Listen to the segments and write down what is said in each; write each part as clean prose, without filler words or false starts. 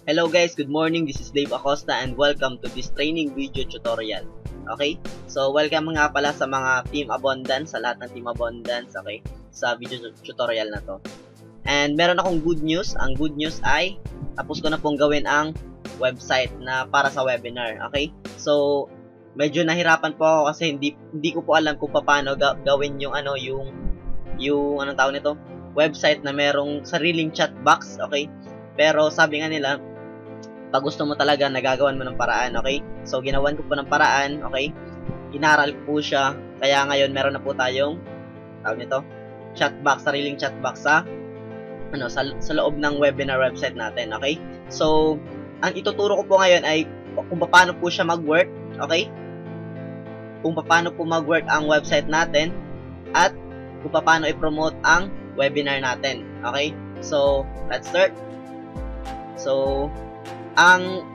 Hello guys, good morning. This is Dave Acosta and welcome to this training video tutorial. Okay? So, welcome nga pala sa mga Team Abundance, sa lahat ng Team Abundance, okay? Sa video tutorial na to. And meron akong good news. Ang good news ay tapos ko na pong gawin ang website na para sa webinar, okay? So, medyo nahirapan po ako kasi hindi ko po alam kung paano gawin yung anong tawag nito, website na merong sariling chat box, okay? Pero sabi nga nila, pag gusto mo talaga, nagagawan mo ng paraan, okay? So, ginawan ko po ng paraan, okay? Inaral ko po siya. Kaya ngayon, meron na po tayong, tawag nito, chatbox, sariling chatbox sa loob ng webinar website natin, okay? So, ang ituturo ko po ngayon ay kung paano po siya mag-work, okay? Kung paano po mag-work ang website natin at kung paano i-promote ang webinar natin, okay? So, let's start. So, ang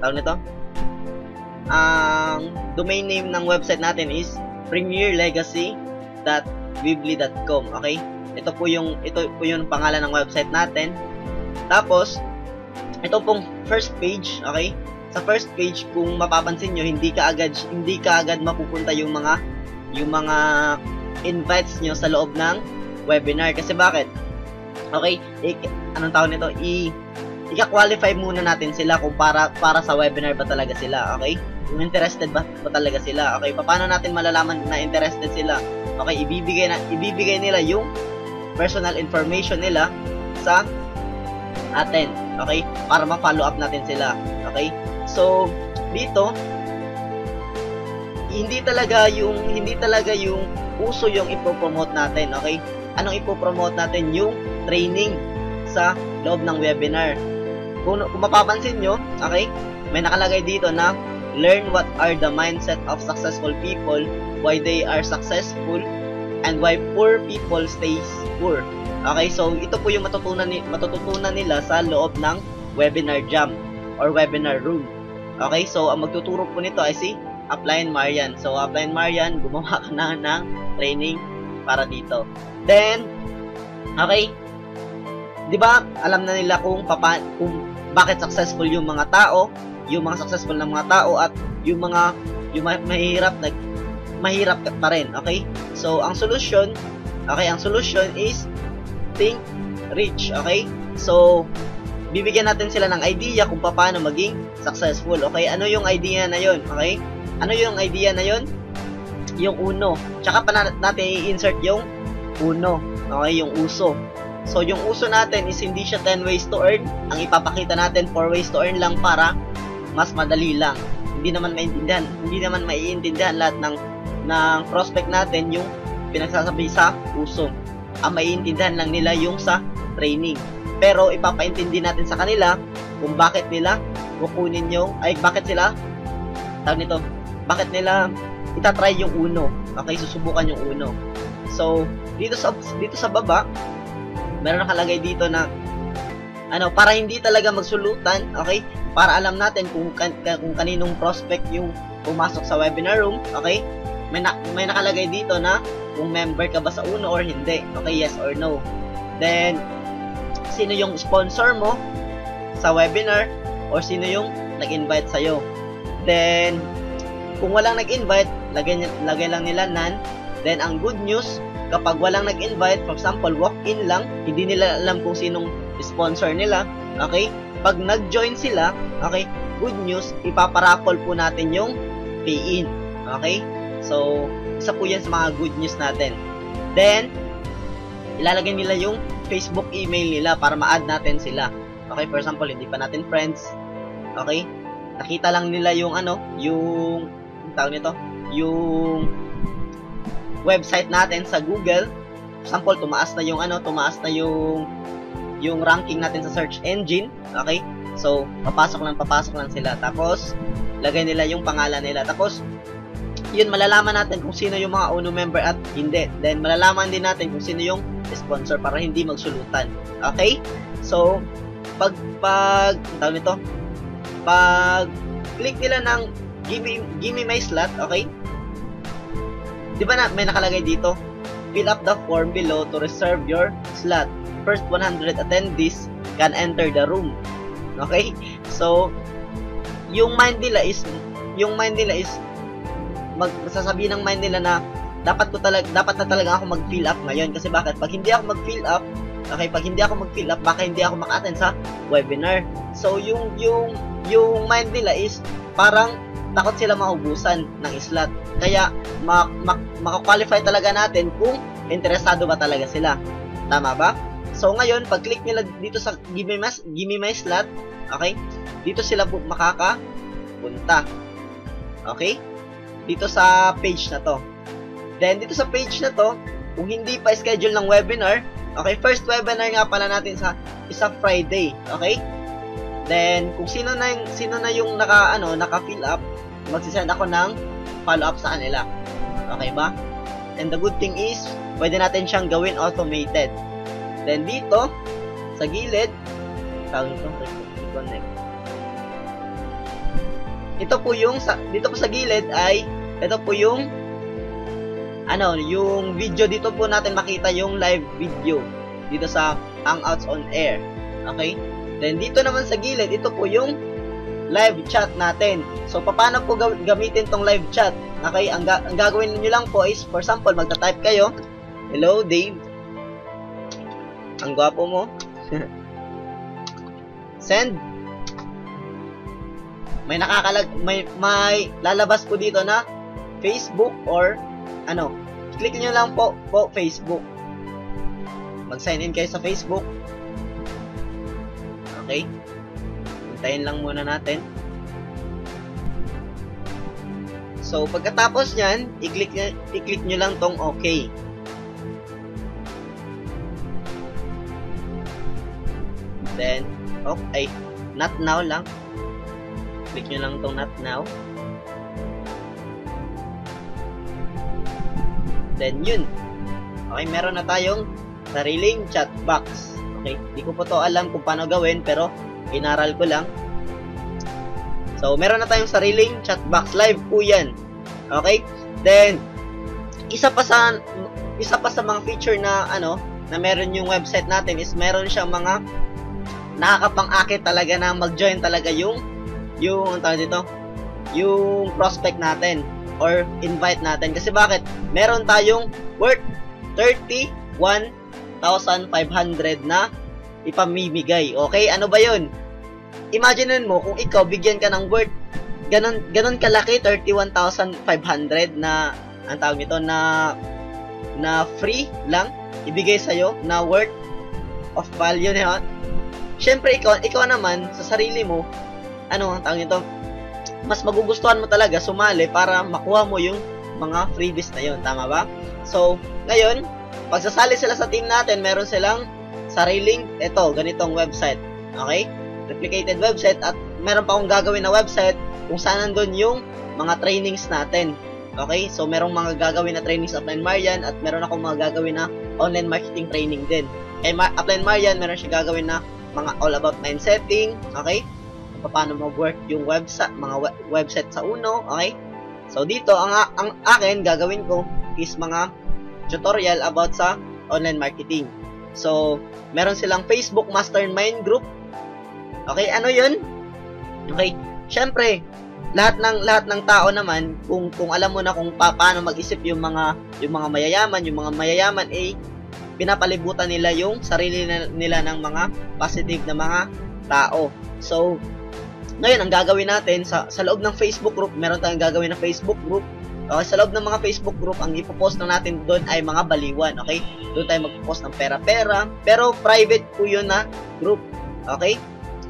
tawag nito, ang domain name ng website natin is premierlegacy.weebly.com, okay? Ito po yung pangalan ng website natin. Tapos ito pong first page, okay? Sa first page, kung mapapansin nyo, hindi ka agad mapupunta yung mga invites nyo sa loob ng webinar. Kasi bakit? Okay, anong tawag nito? Ika-qualify muna natin sila kung para sa webinar ba talaga sila, okay? Kung interested ba talaga sila, okay? Paano natin malalaman na interested sila? Okay, ibibigay nila yung personal information nila sa atin, okay? Para ma-follow up natin sila, okay? So, dito hindi talaga yung uso yung ipo-promote natin, okay? Anong ipo-promote natin? Yung training sa loob ng webinar. Kung mapapansin nyo, okay, may nakalagay dito na learn what are the mindset of successful people, why they are successful, and why poor people stays poor. Okay, so ito po yung matututunan nila sa loob ng webinar jam or webinar room. Okay, so ang magtuturo po nito ay si Upline Marian. So Upline Marian, gumawa ka na ng training para dito. Then, okay, di ba alam na nila kung bakit successful yung mga tao, yung mga successful na mga tao at yung mahirap pa rin, okay? So ang solution is think rich, okay? So bibigyan natin sila ng idea kung paano maging successful, okay? Ano yung idea na yon, okay? Ano yung idea na yon? Yung uno. Tsaka pa natin i-insert yung uno, okay? Yung uso. So, yung uso natin is hindi siya 10 ways to earn. Ang ipapakita natin 4 ways to earn lang para mas madali lang. Hindi naman maiintindihan lahat ng prospect natin yung pinagsasabi sa uso. Ang maiintindihan lang nila yung sa training. Pero ipapaintindi natin sa kanila kung bakit nila kukunin bakit nila itatry yung uno. Okay, susubukan yung uno. So, dito sa baba, meron nakalagay dito na para hindi talaga magsulutan, okay? Para alam natin kung kaninong prospect yung pumasok sa webinar room, okay? May nakalagay dito na kung member ka ba sa uno or hindi. Okay, yes or no. Then, sino yung sponsor mo sa webinar or sino yung nag-invite sa'yo. Then, kung walang nag-invite, lagay lang nila none. Then, ang good news, kapag walang nag-invite, for example, walk-in lang, hindi nila alam kung sinong sponsor nila, okay? Pag nag-join sila, okay, good news, ipaparaffle po natin yung pay-in, okay? So, isa po yan sa mga good news natin. Then, ilalagay nila yung Facebook email nila para ma-add natin sila. Okay, for example, hindi pa natin friends, okay? Nakita lang nila yung tawag nito, yung website natin sa Google. For example, tumaas na yung ranking natin sa search engine, okay? So, papasok lang sila. Tapos, lagay nila yung pangalan nila. Tapos, yun, malalaman natin kung sino yung mga UNO member at hindi. Then, malalaman din natin kung sino yung sponsor para hindi magsulutan. Okay? So, pag click nila ng give me my slot, okay? Di ba may nakalagay dito? Fill up the form below to reserve your slot. First 100 attendees can enter the room. Okay? So, yung mind nila is magsasabihin ng mind nila na dapat na talaga ako mag-fill up ngayon. Kasi bakit? Pag hindi ako mag-fill up, baka hindi ako maka-attend sa webinar. So, yung mind nila is parang takot sila maubusan ng slot. Kaya, maka-qualify talaga natin kung interesado ba talaga sila. Tama ba? So, ngayon, pag-click nila dito sa Give me my slot, okay? Dito sila makakapunta. Okay? Dito sa page na to. Then, dito sa page na to, kung hindi pa schedule ng webinar, okay, first webinar nga pala natin sa Friday, okay? Then, kung sino na yung naka-fill up, magsisend ako ng follow-up sa kanila. Okay ba? And the good thing is, pwede natin siyang gawin automated. Then, dito, sa gilid, tawag ito, connect. Ito po yung, dito po sa gilid ay, ito po yung, yung video. Dito po natin makita yung live video. Dito sa Hangouts on Air. Okay? Then, dito naman sa gilid, ito po yung live chat natin. So, paano po gamitin tong live chat? Okay? Ang gagawin niyo lang po is, for example, magta-type kayo, hello, Dave. Ang gwapo mo. Send. May lalabas po dito na Facebook or click nyo lang po Facebook. Mag-sign in kayo sa Facebook. Okay? Hintayin lang muna natin. So, pagkatapos nyan, i-click nyo lang tong okay. Then, not now lang. Click nyo lang tong not now. Then, yun. Okay, meron na tayong sariling chat box. Okay, di ko po to alam kung paano gawin, pero inaral ko lang. So, meron na tayong sariling chat box. Live po yan. Okay? Then, isa pa sa mga feature na na meron yung website natin is meron siyang mga nakakapang-akit talaga na mag-join talaga yung tawag dito, yung prospect natin or invite natin. Kasi bakit? Meron tayong worth 31,500 na ipamimigay. Okay? Ano ba yun? Imaginein mo kung ikaw bigyan ka ng worth ganun kalaki, 31,500 na ang tawag nito na free lang ibigay sa'yo na worth of value na. Siyempre, ikaw naman, sa sarili mo, ang tawag nito, mas magugustuhan mo talaga sumali para makuha mo yung mga freebies na yun. Tama ba? So, ngayon, pag sasali sila sa team natin, meron silang sariling, ganitong website. Okay? Replicated website, at meron pa akong gagawin na website kung saan nandun yung mga trainings natin. Okay? So, merong mga gagawin na trainings sa Upline Marian, at meron akong mga gagawin na online marketing training din. Kay Upline Marian, meron siya gagawin na mga all about mind setting, okay? Paano mag-work yung website, mga website sa Uno, okay? So, dito, ang akin, gagawin ko is mga tutorial about sa online marketing. So, meron silang Facebook Mastermind Group. Okay, ano yun? Okay, syempre, lahat ng tao naman, kung alam mo na kung paano mag-isip yung mga mayayaman, pinapalibutan nila yung sarili nila ng mga positive na mga tao. So, ngayon, ang gagawin natin, sa loob ng Facebook group, meron tayong gagawin na Facebook group. Okay, sa loob ng mga Facebook group, ang ipopost na natin doon ay mga baliwan. Okay? Doon tayo magpopost ng pera-pera. Pero private po yun na group. Okay?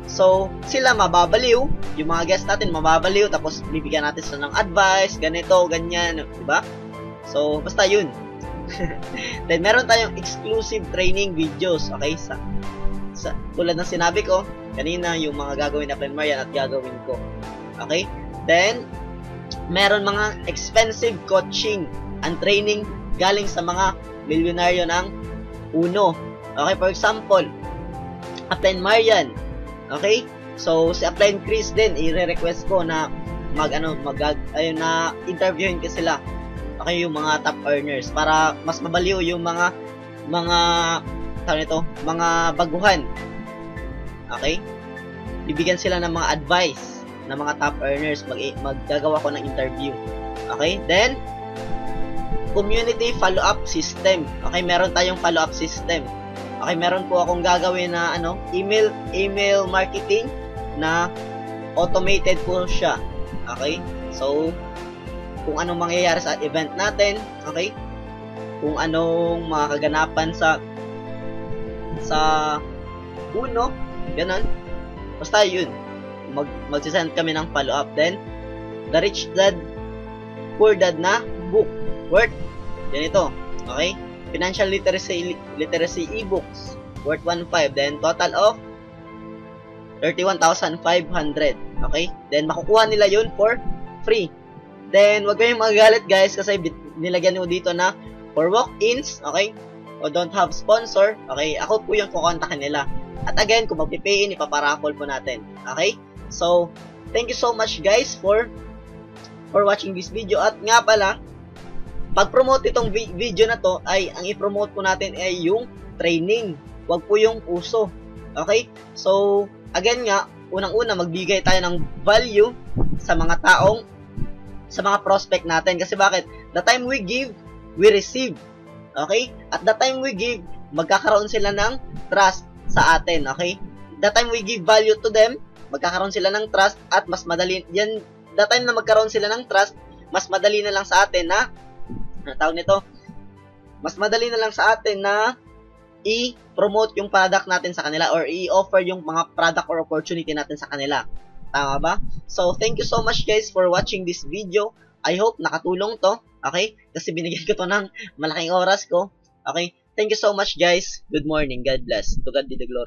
So, sila mababaliw. Yung mga guests natin mababaliw. Tapos, bibigyan natin sila ng advice. Ganito, ganyan. Diba? So, basta yun. Then, meron tayong exclusive training videos. Okay? Tulad ng sinabi ko kanina, yung mga gagawin na Upline Marian at gagawin ko. Okay? Then, meron mga expensive coaching and training galing sa mga milyonaryo ng Uno. Okay? For example, Upline Marian. Okay? So, si Upline Chris din, i-request ko na na interviewin ko sila. Okay, yung mga top earners para mas mabaliw yung mga baguhan. Okay? bibigyan sila ng mga advice ng mga top earners. Maggagawa ko ng interview. Okay? Then, community follow-up system. Okay, meron tayong follow-up system. Okay, meron po akong gagawin na email marketing na automated po siya. Okay? So, kung anong mangyayari sa event natin, okay? Kung anong mga kaganapan sa Uno, ganun. Basta yun. Magsisend kami ng follow-up. Then, the Rich Dad, Poor Dad na book worth ganito. Okay? Financial literacy ebooks worth 1.5. Then, total of 31,500. Okay? Then, makukuha nila yun for free. Then, wag kayong magagalit guys kasi nilagyan nyo dito na for walk-ins, okay? O don't have sponsor, okay? Ako po yung kukontakin nila. At again, kung magpipay-in, ipaparaffle po natin. Okay? So, thank you so much guys for watching this video. At nga pala, pag-promote itong video na to, ay ang i-promote po natin ay yung training. Wag po yung uso. Okay? So, again nga, unang-una, magbigay tayo ng value sa mga prospect natin. Kasi bakit? The time we give, we receive. Okay? At the time we give, magkakaroon sila ng trust sa atin. Okay? The time we give value to them, magkakaroon sila ng trust at mas madali, the time na magkaroon sila ng trust, mas madali na lang sa atin na, mas madali na lang sa atin na i-promote yung product natin sa kanila or i-offer yung mga product or opportunity natin sa kanila. Tama ba? So, thank you so much guys for watching this video. I hope nakatulong to. Okay? Kasi binigyan ko to ng malaking oras ko. Okay? Thank you so much guys. Good morning. God bless. To God be the glory.